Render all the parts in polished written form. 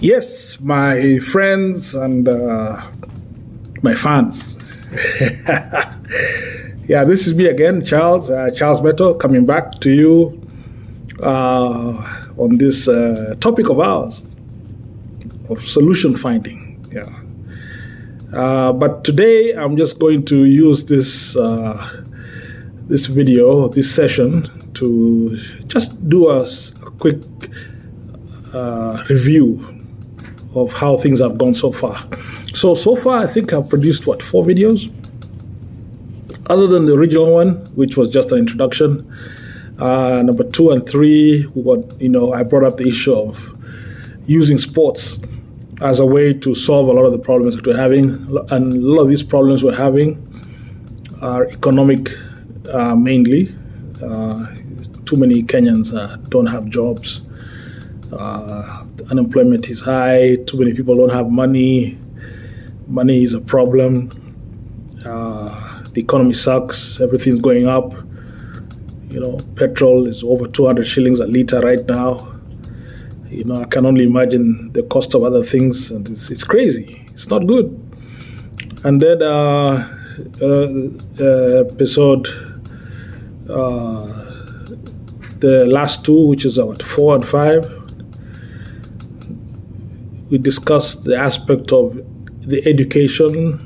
Yes, my friends and my fans. Yeah, this is me again, Charles Beto, coming back to you on this topic of ours, of solution finding. Yeah. But today I'm just going to use this video, this session, to just do a quick review of how things have gone so far. So far, I think I've produced, 4 videos? Other than the original one, which was just an introduction. Number 2 and 3, I brought up the issue of using sports as a way to solve a lot of the problems that we're having. And a lot of these problems we're having are economic, mainly. Too many Kenyans don't have jobs. Unemployment is high. Too many people don't have money. Money is a problem. The economy sucks. Everything's going up. Petrol is over 200 shillings a litre right now. I can only imagine the cost of other things, and it's crazy. It's not good. And then episode, the last 2, which is 4 and 5, we discussed the aspect of the education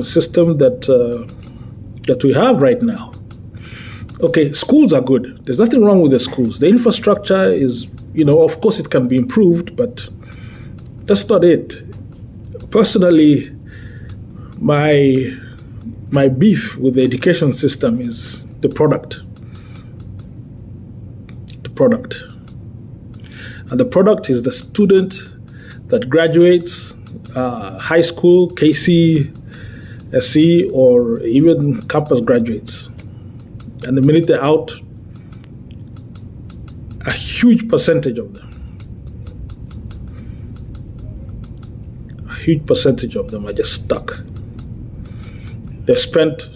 system that we have right now. Okay, schools are good. There's nothing wrong with the schools. The infrastructure is, of course it can be improved, but that's not it. Personally, my beef with the education system is the product. And the product is the student that graduates high school, KCSE, or even campus graduates. And the minute they're out, a huge percentage of them are just stuck. They've spent,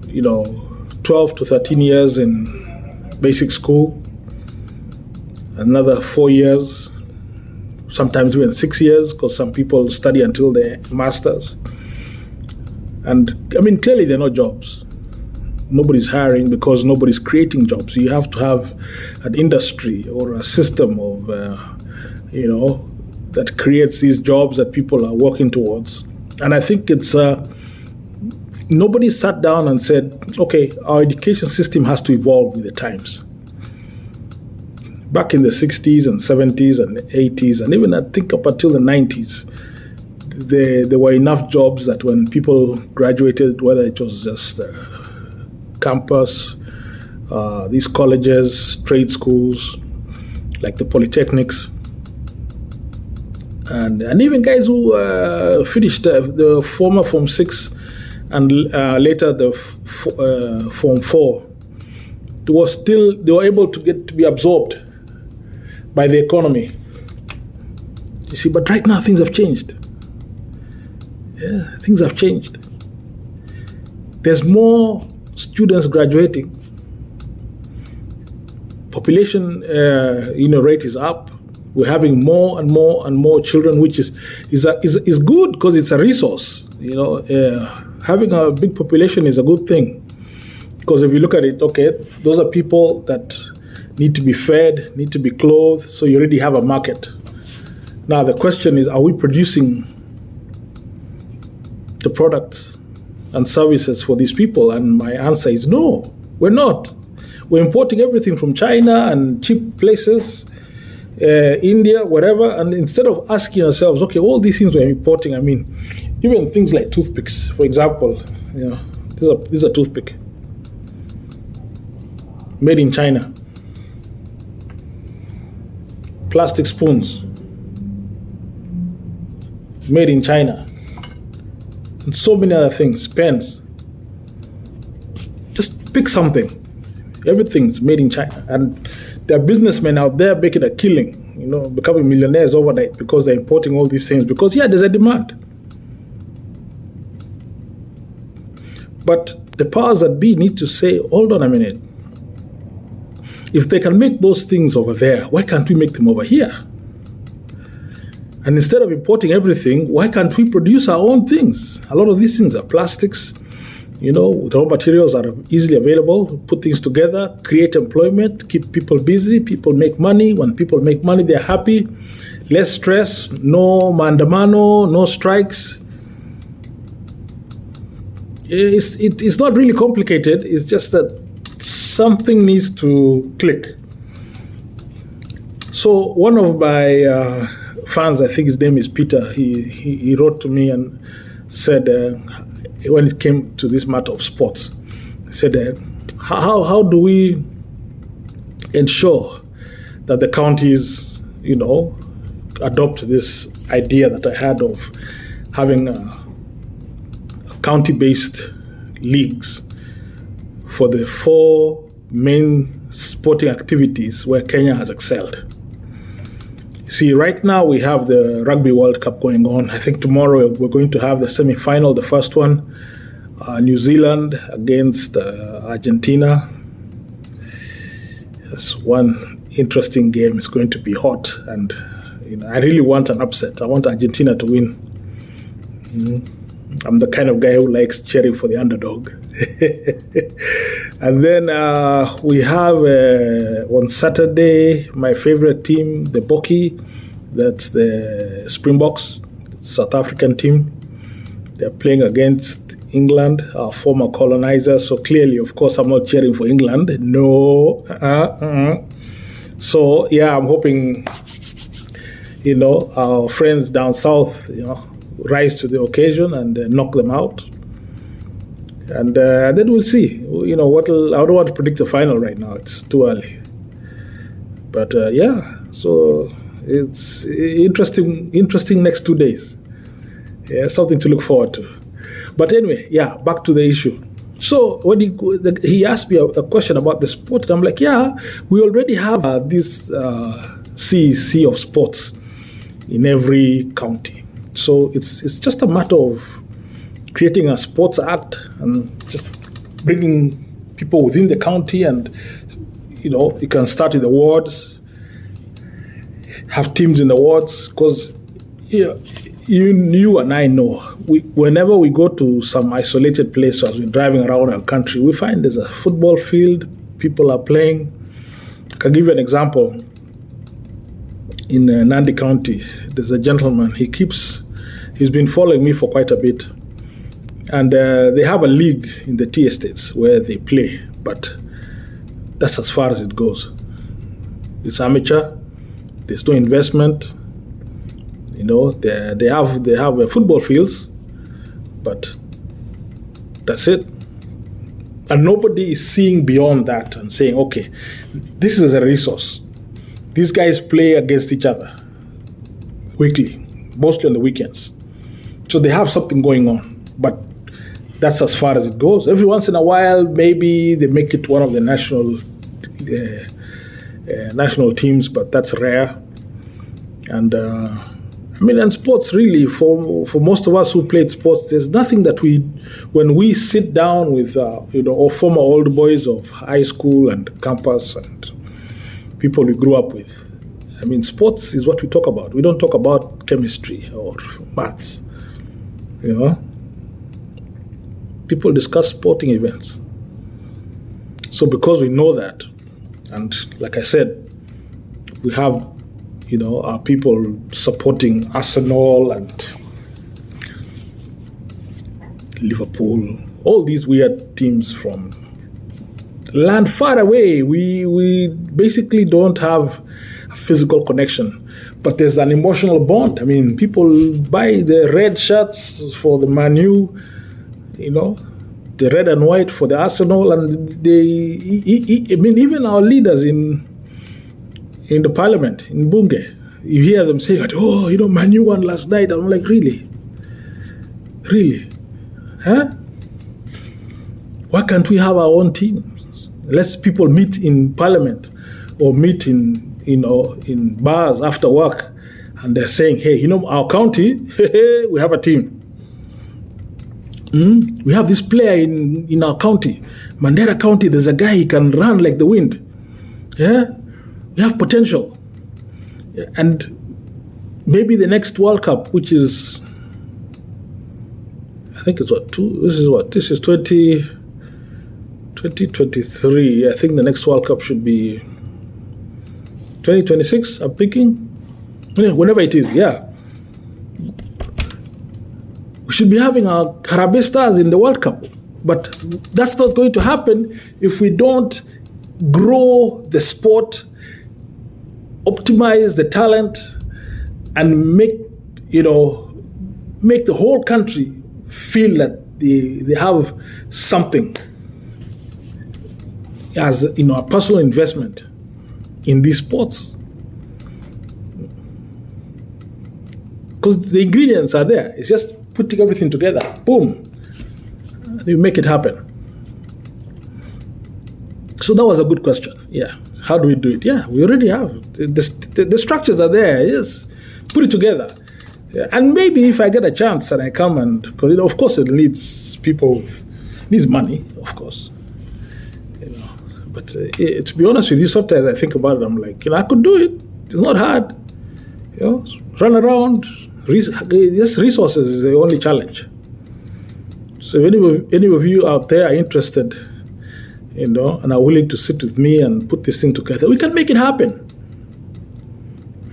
12 to 13 years in basic school, another 4 years, sometimes even 6 years, because some people study until their masters. And clearly there are no jobs. Nobody's hiring because nobody's creating jobs. You have to have an industry or a system of, that creates these jobs that people are working towards. And I think it's, nobody sat down and said, okay, our education system has to evolve with the times. Back in the 60s and 70s and 80s, and even I think up until the 90s, there were enough jobs that when people graduated, whether it was just campus, these colleges, trade schools, like the polytechnics, and even guys who finished the former Form 6 and later the Form 4, they were able to be absorbed by the economy. You see, but right now things have changed. Yeah, things have changed. There's more students graduating. Population, rate is up. We're having more and more and more children, which is good because it's a resource. Having a big population is a good thing, because if you look at it, okay, those are people that need to be fed, need to be clothed, so you already have a market. Now the question is, are we producing the products and services for these people? And my answer is no, we're not. We're importing everything from China and cheap places, India, whatever, and instead of asking ourselves, okay, all these things we're importing, even things like toothpicks, for example, this is a toothpick made in China. Plastic spoons made in China, and so many other things, pens. Just pick something. Everything's made in China, and there are businessmen out there making a killing, becoming millionaires overnight because they're importing all these things, because there's a demand. But the powers that be need to say, hold on a minute. If they can make those things over there, why can't we make them over here? And instead of importing everything, why can't we produce our own things? A lot of these things are plastics. The raw materials are easily available. Put things together, create employment, keep people busy. People make money. When people make money, they're happy. Less stress, no mandamano, no strikes. It's not really complicated. It's just that something needs to click. So one of my fans, I think his name is Peter, he wrote to me and said, when it came to this matter of sports, he said, how do we ensure that the counties, adopt this idea that I had of having county-based leagues for the 4 main sporting activities where Kenya has excelled. See, right now we have the Rugby World Cup going on. I think tomorrow we're going to have the semi-final, the first one, New Zealand against Argentina. That's one interesting game. It's going to be hot, and I really want an upset. I want Argentina to win. I'm the kind of guy who likes cheering for the underdog. And then we have on Saturday my favorite team, the Boki. That's the Springboks, South African team. They're playing against England, our former colonizer. So clearly, of course, I'm not cheering for England. No. So yeah, I'm hoping our friends down south rise to the occasion and knock them out. And then we'll see. I don't want to predict the final right now. It's too early. But so it's interesting next 2 days. Yeah, something to look forward to. But anyway, back to the issue. So when he asked me a question about the sport, and I'm like, we already have this CEC of sports in every county. So it's just a matter of creating a sports act and just bringing people within the county, and you can start with the wards, have teams in the wards, because you and I know whenever we go to some isolated place as we're driving around our country, we find there's a football field, people are playing. I can give you an example. In Nandi County, there's a gentleman, he's been following me for quite a bit. And they have a league in the tea estates where they play, but that's as far as it goes. It's amateur. There's no investment. They have football fields, but that's it. And nobody is seeing beyond that and saying, okay, this is a resource. These guys play against each other weekly, mostly on the weekends. So they have something going on, but that's as far as it goes. Every once in a while, maybe they make it one of the national teams, but that's rare. And and sports really, for most of us who played sports, there's nothing that when we sit down with our former old boys of high school and campus and people we grew up with. Sports is what we talk about. We don't talk about chemistry or maths. People discuss sporting events. So because we know that, and like I said, we have, our people supporting Arsenal and Liverpool, all these weird teams from land far away. We basically don't have a physical connection, but there's an emotional bond. People buy the red shirts for the Man U, the red and white for the Arsenal, and even our leaders in the parliament, in Bunge, you hear them say, Man U won last night. I'm like, really? Really? Huh? Why can't we have our own teams? Let's people meet in parliament or meet in bars after work, and they're saying, hey, our county, we have a team. We have this player in our county. Mandera County, there's a guy, he can run like the wind. Yeah, we have potential. And maybe the next World Cup, which is, I think it's this is 2023. I think the next World Cup should be 2026, I'm thinking. Whenever it is, yeah. We should be having our Harambee Stars in the World Cup. But that's not going to happen if we don't grow the sport, optimize the talent, and make the whole country feel that they have something as a personal investment in these sports. Because the ingredients are there. It's just putting everything together. Boom. You make it happen. So that was a good question. Yeah. How do we do it? Yeah, we already have. The structures are there. Yes. Put it together. Yeah. And maybe if I get a chance and I come and, because of course it needs needs money, of course. But to be honest with you, sometimes I think about it, I'm like, I could do it. It's not hard. Run around. Just resources is the only challenge. So if any of you out there are interested, and are willing to sit with me and put this thing together, we can make it happen.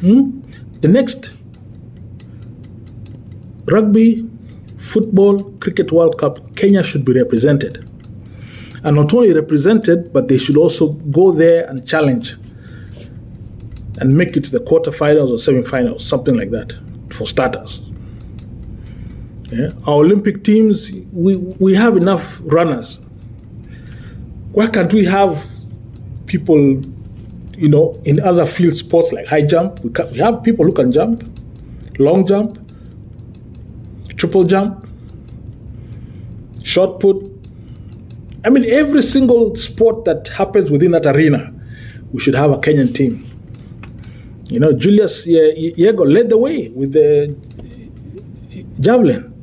The next Rugby, Football, Cricket World Cup, Kenya should be represented. And not only represented, but they should also go there and challenge and make it to the quarterfinals or semifinals, something like that, for starters. Yeah. Our Olympic teams, we have enough runners. Why can't we have people, in other field sports like high jump? We have people who can jump, long jump, triple jump, shot put. I mean, every single sport that happens within that arena, we should have a Kenyan team. Julius Yego led the way with the javelin.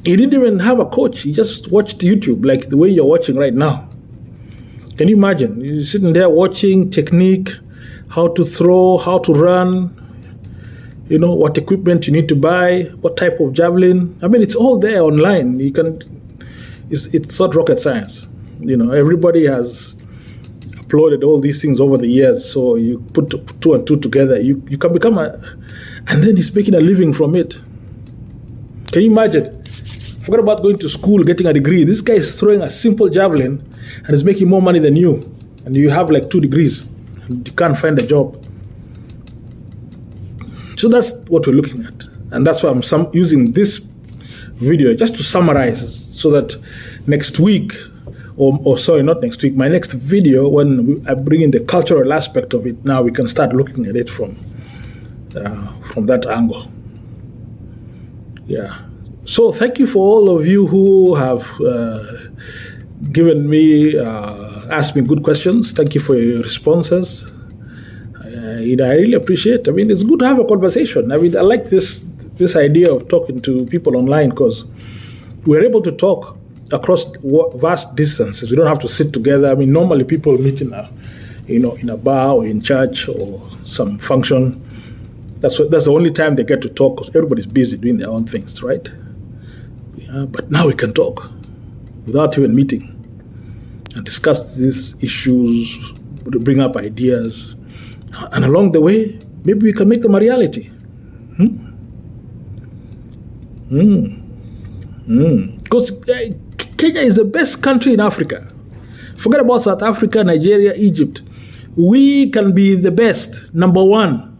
He didn't even have a coach. He just watched YouTube, like the way you're watching right now. Can you imagine? You're sitting there watching technique, how to throw, how to run, what equipment you need to buy, what type of javelin. I mean, it's all there online. It's not rocket science. Everybody has uploaded all these things over the years. So you put two and two together, you can become and then he's making a living from it. Can you imagine? Forget about going to school, getting a degree. This guy is throwing a simple javelin and is making more money than you. And you have like 2 degrees. And you can't find a job. So that's what we're looking at. And that's why I'm using this video just to summarize, so that next week, or sorry, not next week, my next video, when I bring in the cultural aspect of it, now we can start looking at it from that angle. Yeah. So thank you for all of you who have asked me good questions. Thank you for your responses. I really appreciate it. I mean, it's good to have a conversation. I mean, I like this idea of talking to people online, because we're able to talk across vast distances. We don't have to sit together. I mean, normally people meet in a bar or in church or some function. That's the only time they get to talk, because everybody's busy doing their own things, right? Yeah, but now we can talk without even meeting and discuss these issues, bring up ideas, and along the way, maybe we can make them a reality. Because Kenya is the best country in Africa. Forget about South Africa, Nigeria, Egypt. We can be the best, number one.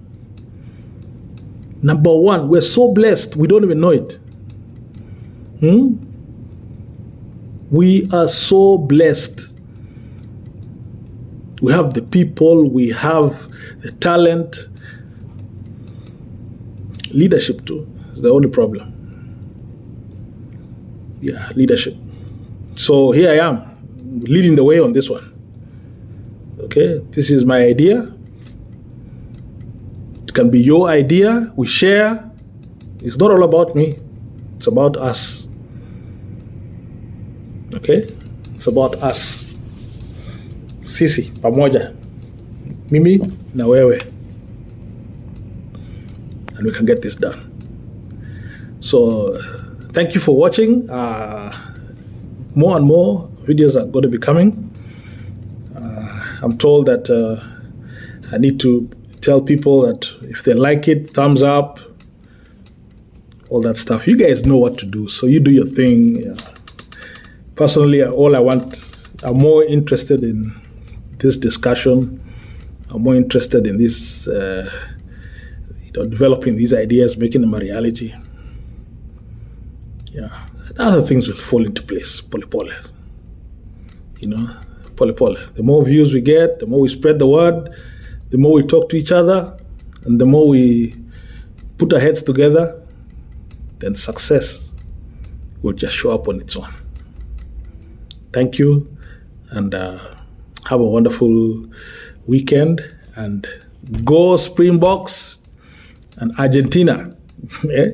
Number one. We're so blessed, we don't even know it. We are so blessed. We have the people, we have the talent. Leadership too is the only problem. Yeah, leadership. So here I am, leading the way on this one. Okay, this is my idea. It can be your idea. We share. It's not all about me. It's about us. Okay? It's about us. Sisi pamoja, mimi na wewe, and we can get this done. So thank you for watching. More and more videos are going to be coming. I'm told that I need to tell people that if they like it, thumbs up, all that stuff. You guys know what to do, so you do your thing. Yeah. Personally, I'm more interested in this discussion. I'm more interested in this, developing these ideas, making them a reality. Yeah, and other things will fall into place. Pole. Pole. The more views we get, the more we spread the word, the more we talk to each other, and the more we put our heads together, then success will just show up on its own. Thank you, and have a wonderful weekend, and go Springboks and Argentina.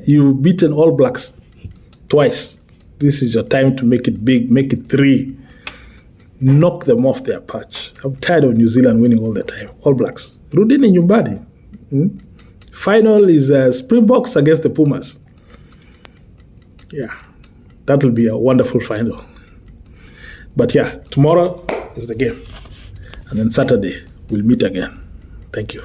You've beaten All Blacks twice. This is your time to make it big, make it 3. Knock them off their perch. I'm tired of New Zealand winning all the time. All Blacks. Rudini nyumbani. Final is Springboks against the Pumas. Yeah, that will be a wonderful final. But yeah, tomorrow is the game. And then Saturday, we'll meet again. Thank you.